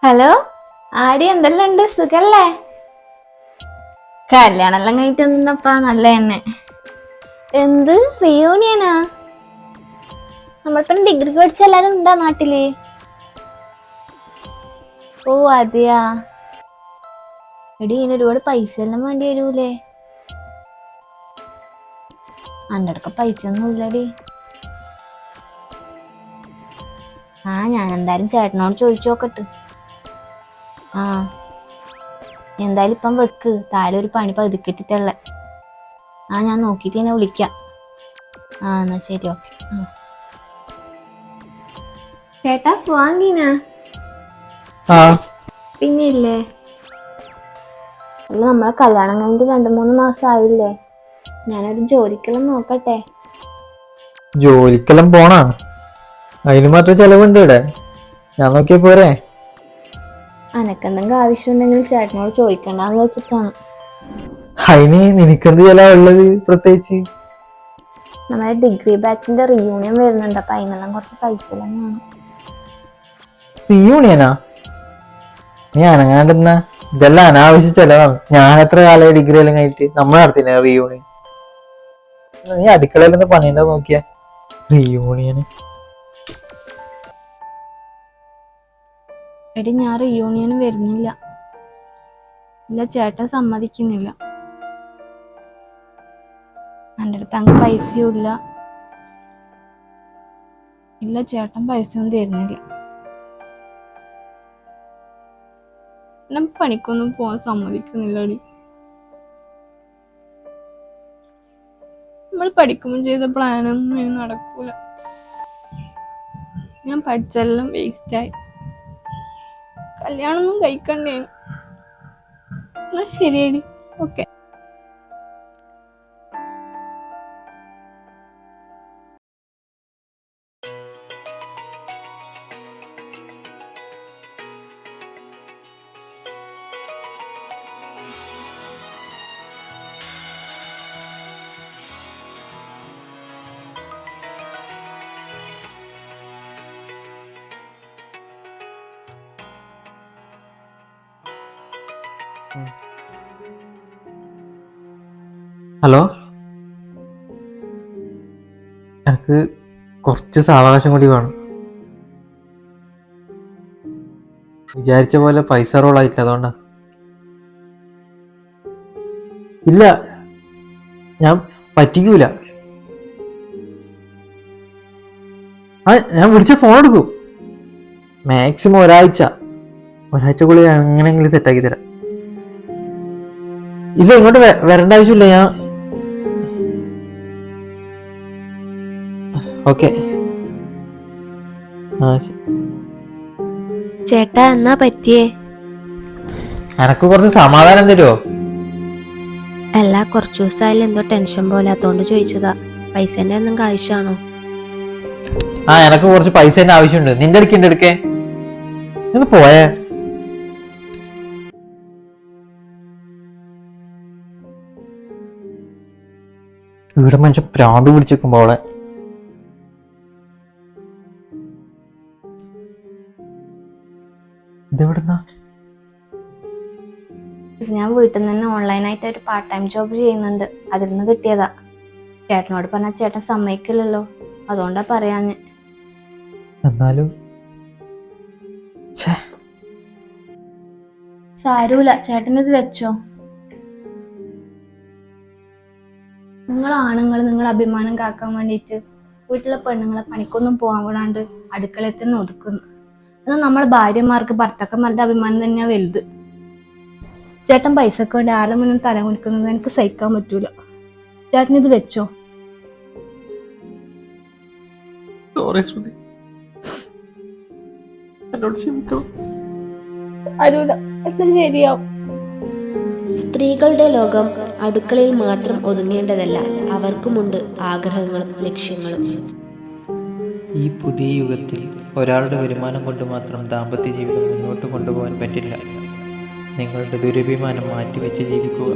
Hello, ആടി എന്തെല്ലാം ഉണ്ട്? സുഖല്ലേ? കല്യാണെല്ലാം കഴിഞ്ഞിട്ട് നിന്നപ്പാ നല്ല എന്നെ. എന്ത് റീയൂണിയനാ? നമ്മളിപ്പം ഡിഗ്രിക്ക് പഠിച്ച എല്ലാരും ഉണ്ടാ നാട്ടില്? ഓ അതെയാ. എടി ഇതിന് ഒരുപാട് പൈസ എല്ലാം വേണ്ടി വരൂലേ? അന്റെ അടുക്ക പൈസ ഒന്നും ഇല്ലടി. ഞാൻ എന്തായാലും ചേട്ടനോട് ചോദിച്ചു നോക്കട്ടെ. എന്തായാലും ഇപ്പം വെക്ക്, താഴെ ഒരു പണി പതുക്കിട്ടിട്ടുള്ള. ഞാൻ നോക്കിയിട്ട് എന്നെ വിളിക്കാം. എന്നാ ശരി, ഓക്കെ. ചേട്ടാ വാങ്ങിനാ? പിന്നെ ഇല്ലേ, അല്ല നമ്മളെ കല്യാണം കഴിഞ്ഞിട്ട് 2-3 മാസം ആയില്ലേ? ഞാനൊരു ജോലിക്കെല്ലാം നോക്കട്ടെ. ജോലിക്കെല്ലാം പോണാ? അതിന് മാത്രം ചെലവുണ്ട് ഇവിടെ. ഞാൻ നോക്കിയ പോരെ? അനക്കെന്തെങ്കിലും ആവശ്യമുണ്ടെങ്കിൽ ചേട്ടനോട് ചോദിക്കണ്ടെന്ന് വെച്ചിട്ടാണ്. അതിന് നിനക്കെന്ത് ചെലവാ ഉള്ളത് പ്രത്യേകിച്ച്? നമ്മുടെ ഡിഗ്രി ബാച്ചിന്റെ റീയൂണിയൻ വരുന്നുണ്ട്, അപ്പൊ അതിനെല്ലാം കുറച്ച് പൈസ എല്ലാം വേണം. റീയൂണിയനാ? നീ അനങ്ങാണ്ടെന്നാ? ഇതെല്ലാം അനാവശ്യ ചെലവാണ്. ഞാൻ എത്ര കാലമായി ഡിഗ്രി എല്ലാം കഴിഞ്ഞിട്ട് നമ്മൾ നടത്തിനെ റീയൂണിയൻ? നീ അടുക്കളയിലൊന്ന് പണിയുണ്ടോ നോക്കിയാ റീയൂണിയന്. എടി ഞാൻ റീയൂണിയന് വരുന്നില്ല. ഇല്ല, ചേട്ടൻ സമ്മതിക്കുന്നില്ല. എൻ്റെ അടുത്ത് അങ്ങ് പൈസയും ഇല്ല. ഇല്ല, ചേട്ടൻ പൈസയൊന്നും തരുന്നില്ല. ഞാൻ പണിക്കൊന്നും പോവാൻ സമ്മതിക്കുന്നില്ലടി. നമ്മൾ പഠിക്കുമ്പോൾ ചെയ്ത പ്ലാനൊന്നും ഇനി നടക്കൂല. ഞാൻ പഠിച്ചെല്ലാം വേസ്റ്റായി. കല്യാണമൊന്നും കഴിക്കണ്ടേ? എന്നാ ശരിയടി, ഓക്കെ. ഹലോ, എനിക്ക് കുറച്ച് സാവകാശം കൂടി വേണം. വിചാരിച്ച പോലെ പൈസ റോളായിട്ടില്ല, അതുകൊണ്ടാ. ഇല്ല, ഞാൻ പറ്റിക്കൂല. ഞാൻ വിളിച്ച ഫോൺ എടുക്കും. മാക്സിമം ഒരാഴ്ചക്കുള്ളിൽ എങ്ങനെയെങ്കിലും സെറ്റാക്കി തരാം. ഇല്ല, ഇങ്ങോട്ട് വരേണ്ട ആവശ്യമില്ല. ഞാൻ ഓക്കെ. ചേട്ടാ എന്നാ പറ്റിയേ? എനക്ക് കുറച്ച് സമാധാനം തരുമോ? അല്ല, കുറച്ചു ദിവസമായാലും എന്തോ ടെൻഷൻ പോലെ, അതുകൊണ്ട് ചോദിച്ചതാ. പൈസന്റെ ഒന്നും ആവശ്യമാണോ? എനക്ക് കുറച്ച് പൈസേന്റെ ആവശ്യമുണ്ട്. നിന്റെ അടുക്കുണ്ട്, എടുക്കേ. ഒന്ന് പോയേ. ഇവിടെ മനുഷ്യൻ പ്രാന്ത് പിടിച്ചേക്കുമ്പോ അവളെ. ഇതെവിടുന്നാ? ഞാൻ വീട്ടിൽ നിന്ന് തന്നെ ഓൺലൈനായിട്ട് ഒരു പാർട്ട് ടൈം ജോബ് ചെയ്യുന്നുണ്ട്, അതിൽ നിന്ന് കിട്ടിയതാ. ചേട്ടനോട് പറഞ്ഞാൽ ചേട്ടൻ സമ്മതിക്കില്ലല്ലോ, അതുകൊണ്ടാ പറയാഞ്ഞ്. എന്നാലും സാരൂല, ചേട്ടനിത് വെച്ചോ. ആണുങ്ങൾ നിങ്ങളെ അഭിമാനം കാക്കാൻ വേണ്ടിയിട്ട് വീട്ടിലെ പെണ്ണുങ്ങളെ പണിക്കൊന്നും പോകാൻ വിടാണ്ട് അടുക്കളയിൽ തന്നെ ഒതുക്കുന്നു. എന്നാൽ നമ്മുടെ ഭാര്യമാർക്ക് ഭർത്താക്കന്മാരുടെ അഭിമാനം തന്നെയാ വലുത്. ചേട്ടൻ പൈസക്ക് വേണ്ടി ആരുടെ മുന്നിൽ തല കുനിക്കുന്നത് എനിക്ക് സഹിക്കാൻ പറ്റൂല. ചേട്ടൻ ഇത് വെച്ചോ. അരൂല, എല്ലാം ശരിയാവും. സ്ത്രീകളുടെ ലോകം അടുക്കളയിൽ മാത്രം ഒതുങ്ങേണ്ടതല്ല, അവർക്കുമുണ്ട് ആഗ്രഹങ്ങളും ലക്ഷ്യങ്ങളും. ഈ പുതിയ യുഗത്തിൽ ഒരാളുടെ വരുമാനം കൊണ്ട് മാത്രം ദാമ്പത്യ ജീവിതം മുന്നോട്ട് കൊണ്ടുപോകാൻ പറ്റില്ല. നിങ്ങളുടെ ദുരഭിമാനം മാറ്റിവെച്ച് ജീവിക്കുക.